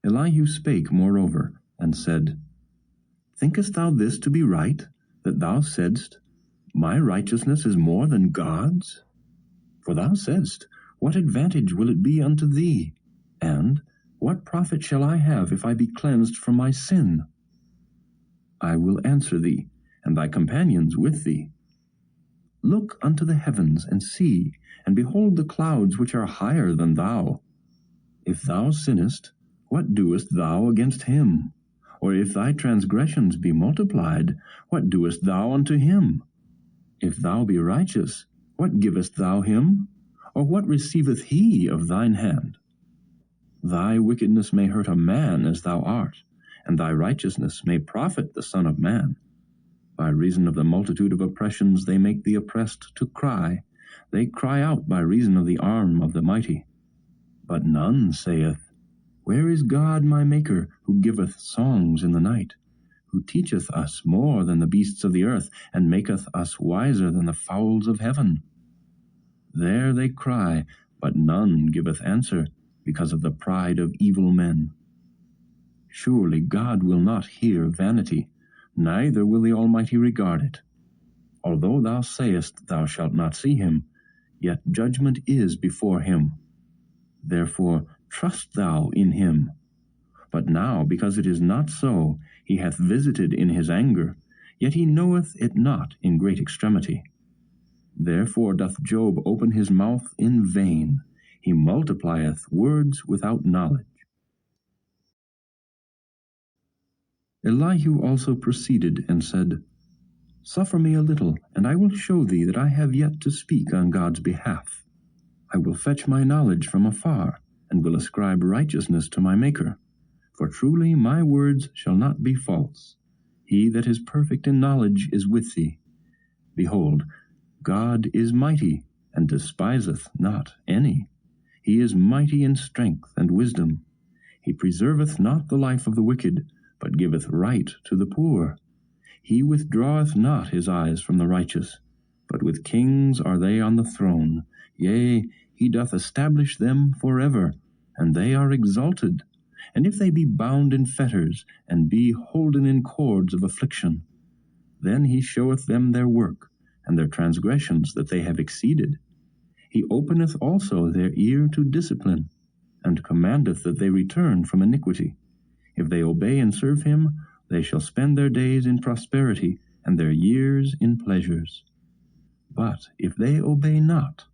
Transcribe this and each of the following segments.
Elihu spake moreover, and said, Thinkest thou this to be right, that thou saidst, My righteousness is more than God's? For thou saidst, What advantage will it be unto thee? And, What profit shall I have if I be cleansed from my sin? I will answer thee, and thy companions with thee. Look unto the heavens, and see, and behold the clouds which are higher than thou. If thou sinnest, what doest thou against him? Or if thy transgressions be multiplied, what doest thou unto him? If thou be righteous, what givest thou him? Or what receiveth he of thine hand? Thy wickedness may hurt a man as thou art, and thy righteousness may profit the Son of Man. By reason of the multitude of oppressions they make the oppressed to cry. They cry out by reason of the arm of the mighty. But none saith, Where is God my Maker, who giveth songs in the night, who teacheth us more than the beasts of the earth, and maketh us wiser than the fowls of heaven? There they cry, but none giveth answer, because of the pride of evil men. Surely God will not hear vanity, neither will the Almighty regard it. Although thou sayest thou shalt not see him, yet judgment is before him. Therefore trust thou in him. But now, because it is not so, he hath visited in his anger, yet he knoweth it not in great extremity. Therefore doth Job open his mouth in vain, he multiplieth words without knowledge. Elihu also proceeded and said, Suffer me a little, and I will show thee that I have yet to speak on God's behalf. I will fetch my knowledge from afar, and will ascribe righteousness to my Maker. For truly my words shall not be false. He that is perfect in knowledge is with thee. Behold, God is mighty, and despiseth not any. He is mighty in strength and wisdom. He preserveth not the life of the wicked, but giveth right to the poor. He withdraweth not his eyes from the righteous, but with kings are they on the throne. Yea, he doth establish them forever, and they are exalted. And if they be bound in fetters, and be holden in cords of affliction, then he showeth them their work, and their transgressions that they have exceeded. He openeth also their ear to discipline, and commandeth that they return from iniquity. If they obey and serve him, they shall spend their days in prosperity, and their years in pleasures. But if they obey not,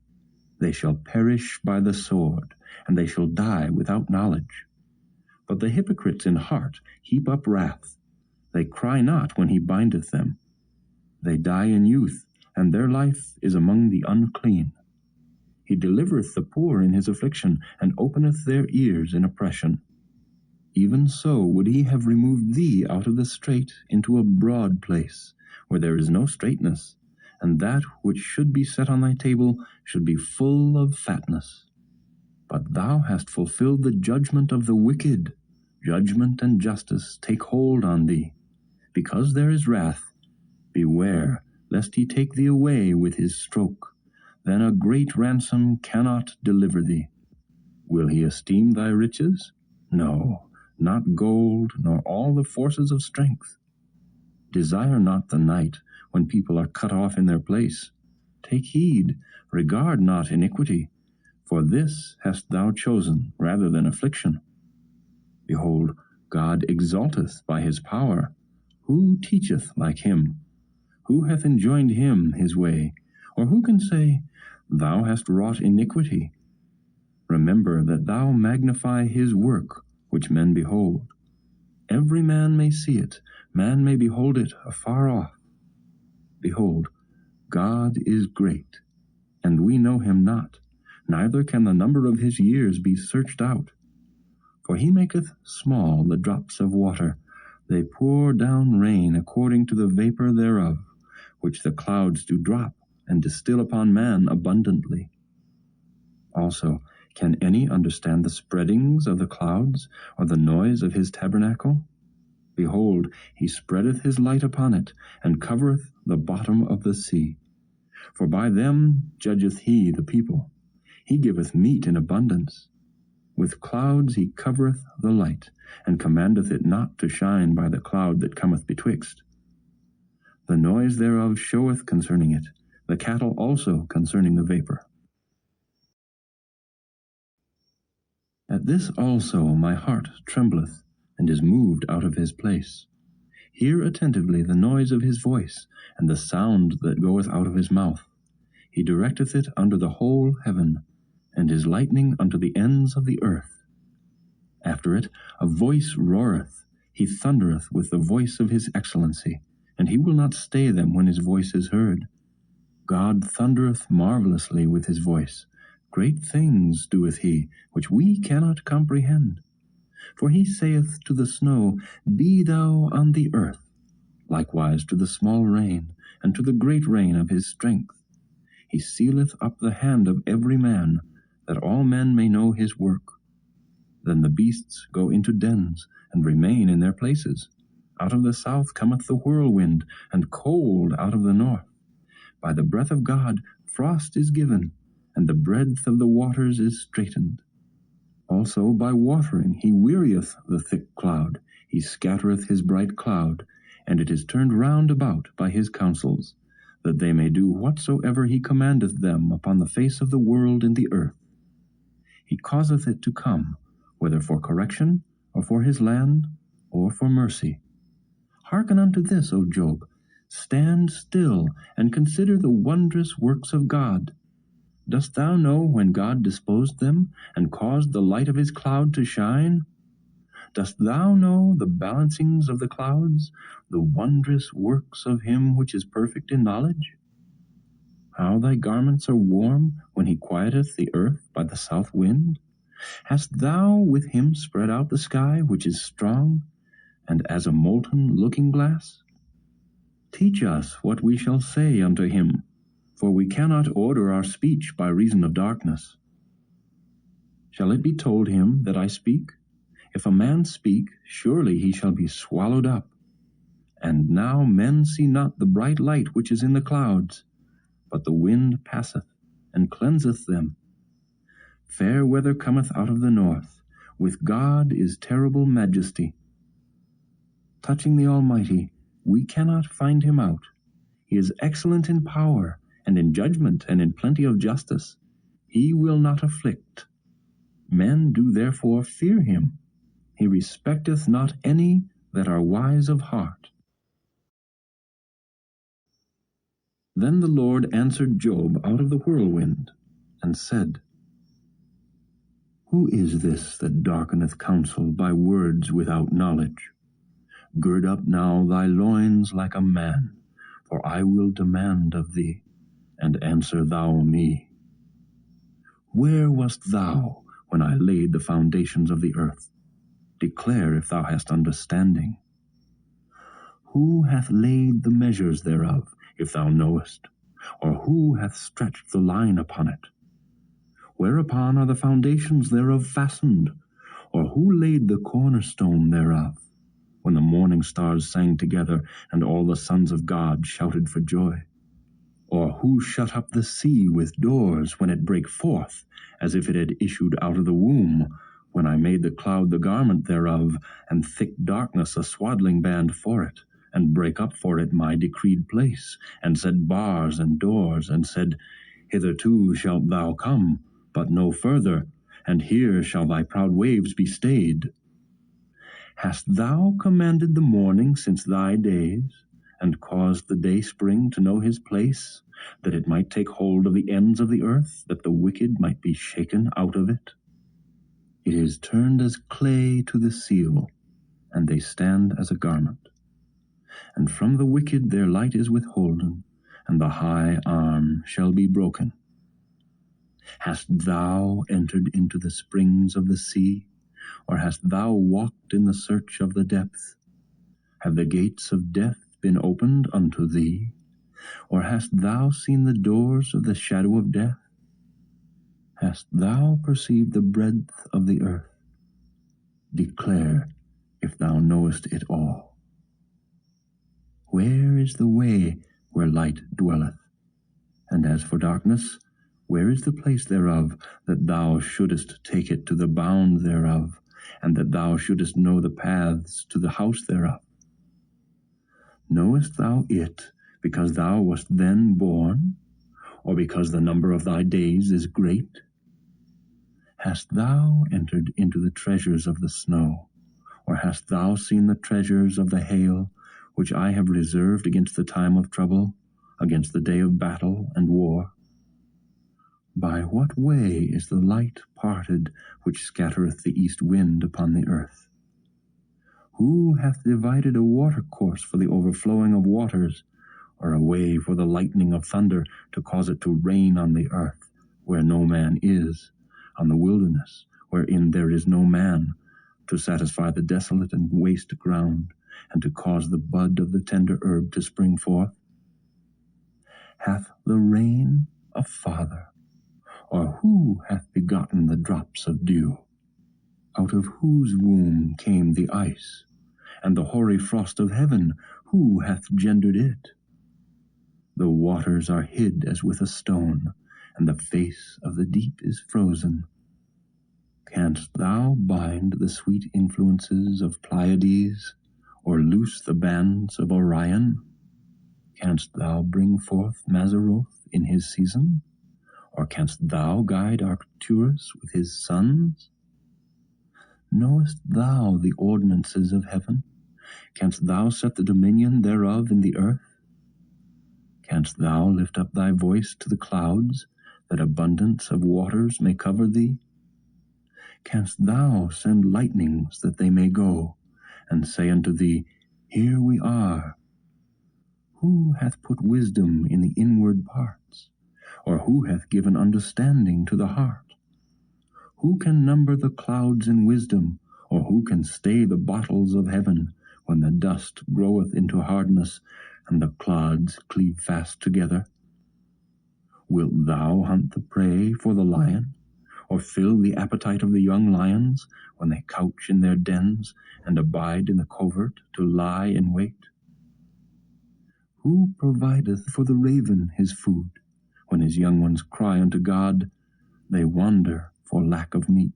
they shall perish by the sword, and they shall die without knowledge. But the hypocrites in heart heap up wrath. They cry not when he bindeth them. They die in youth, and their life is among the unclean. He delivereth the poor in his affliction, and openeth their ears in oppression. Even so would he have removed thee out of the strait into a broad place, where there is no straightness, and that which should be set on thy table should be full of fatness. But thou hast fulfilled the judgment of the wicked. Judgment and justice take hold on thee. Because there is wrath, beware, lest he take thee away with his stroke. Then a great ransom cannot deliver thee. Will he esteem thy riches? No, not gold, nor all the forces of strength. Desire not the night, when people are cut off in their place. Take heed, regard not iniquity, for this hast thou chosen rather than affliction. Behold, God exalteth by his power. Who teacheth like him? Who hath enjoined him his way? Or who can say, Thou hast wrought iniquity? Remember that thou magnify his work, which men behold. Every man may see it, man may behold it afar off. Behold, God is great, and we know him not, neither can the number of his years be searched out. For he maketh small the drops of water, they pour down rain according to the vapor thereof, which the clouds do drop, and distill upon man abundantly. Also, can any understand the spreadings of the clouds, or the noise of his tabernacle? Behold, he spreadeth his light upon it, and covereth the bottom of the sea. For by them judgeth he the people. He giveth meat in abundance. With clouds he covereth the light, and commandeth it not to shine by the cloud that cometh betwixt. The noise thereof showeth concerning it, the cattle also concerning the vapor. At this also my heart trembleth, and is moved out of his place. Hear attentively the noise of his voice, and the sound that goeth out of his mouth. He directeth it under the whole heaven, and his lightning unto the ends of the earth. After it a voice roareth, he thundereth with the voice of his excellency, and he will not stay them when his voice is heard. God thundereth marvelously with his voice. Great things doeth he, which we cannot comprehend. For he saith to the snow, Be thou on the earth, likewise to the small rain, and to the great rain of his strength. He sealeth up the hand of every man, that all men may know his work. Then the beasts go into dens, and remain in their places. Out of the south cometh the whirlwind, and cold out of the north. By the breath of God frost is given, and the breadth of the waters is straitened. Also by watering he wearieth the thick cloud, he scattereth his bright cloud, and it is turned round about by his counsels, that they may do whatsoever he commandeth them upon the face of the world in the earth. He causeth it to come, whether for correction, or for his land, or for mercy. Hearken unto this, O Job. Stand still, and consider the wondrous works of God. Dost thou know when God disposed them, and caused the light of his cloud to shine? Dost thou know the balancings of the clouds, the wondrous works of him which is perfect in knowledge? How thy garments are warm when he quieteth the earth by the south wind? Hast thou with him spread out the sky which is strong, and as a molten looking-glass? Teach us what we shall say unto him, for we cannot order our speech by reason of darkness. Shall it be told him that I speak? If a man speak, surely he shall be swallowed up. And now men see not the bright light which is in the clouds, but the wind passeth, and cleanseth them. Fair weather cometh out of the north. With God is terrible majesty. Touching the Almighty, we cannot find him out. He is excellent in power, and in judgment, and in plenty of justice. He will not afflict. Men do therefore fear him. He respecteth not any that are wise of heart. Then the Lord answered Job out of the whirlwind, and said, Who is this that darkeneth counsel by words without knowledge? Gird up now thy loins like a man, for I will demand of thee, and answer thou me. Where wast thou when I laid the foundations of the earth? Declare if thou hast understanding. Who hath laid the measures thereof, if thou knowest? Or who hath stretched the line upon it? Whereupon are the foundations thereof fastened? Or who laid the cornerstone thereof? When the morning stars sang together, and all the sons of God shouted for joy? Or who shut up the sea with doors when it brake forth, as if it had issued out of the womb, when I made the cloud the garment thereof, and thick darkness a swaddling band for it, and brake up for it my decreed place, and set bars and doors, and said, Hitherto shalt thou come, but no further, and here shall thy proud waves be stayed. Hast thou commanded the morning since thy days, and caused the dayspring to know his place, that it might take hold of the ends of the earth, that the wicked might be shaken out of it? It is turned as clay to the seal, and they stand as a garment. And from the wicked their light is withholden, and the high arm shall be broken. Hast thou entered into the springs of the sea, or hast thou walked in the search of the depth? Have the gates of death been opened unto thee? Or hast thou seen the doors of the shadow of death? Hast thou perceived the breadth of the earth? Declare if thou knowest it all. Where is the way where light dwelleth? And as for darkness, Where is the place thereof, that thou shouldest take it to the bound thereof, and that thou shouldest know the paths to the house thereof? Knowest thou it, because thou wast then born, or because the number of thy days is great? Hast thou entered into the treasures of the snow, or hast thou seen the treasures of the hail, which I have reserved against the time of trouble, against the day of battle and war? By what way is the light parted, which scattereth the east wind upon the earth? Who hath divided a watercourse for the overflowing of waters, or a way for the lightning of thunder, to cause it to rain on the earth, where no man is, on the wilderness, wherein there is no man, to satisfy the desolate and waste ground, and to cause the bud of the tender herb to spring forth? Hath the rain a father? Or who hath begotten the drops of dew? Out of whose womb came the ice? And the hoary frost of heaven, who hath gendered it? The waters are hid as with a stone, and the face of the deep is frozen. Canst thou bind the sweet influences of Pleiades, or loose the bands of Orion? Canst thou bring forth Mazzaroth in his season? Or canst thou guide Arcturus with his sons? Knowest thou the ordinances of heaven? Canst thou set the dominion thereof in the earth? Canst thou lift up thy voice to the clouds, that abundance of waters may cover thee? Canst thou send lightnings that they may go, and say unto thee, Here we are? Who hath put wisdom in the inward parts? Or who hath given understanding to the heart? Who can number the clouds in wisdom, or who can stay the bottles of heaven, when the dust groweth into hardness, and the clods cleave fast together? Wilt thou hunt the prey for the lion, or fill the appetite of the young lions, when they couch in their dens, and abide in the covert to lie in wait? Who provideth for the raven his food? When his young ones cry unto God, they wander for lack of meat.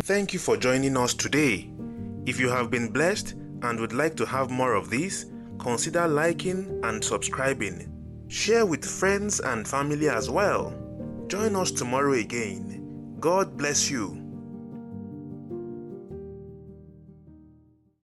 Thank you for joining us today. If you have been blessed and would like to have more of these, consider liking and subscribing. Share with friends and family as well. Join us tomorrow again. God bless you.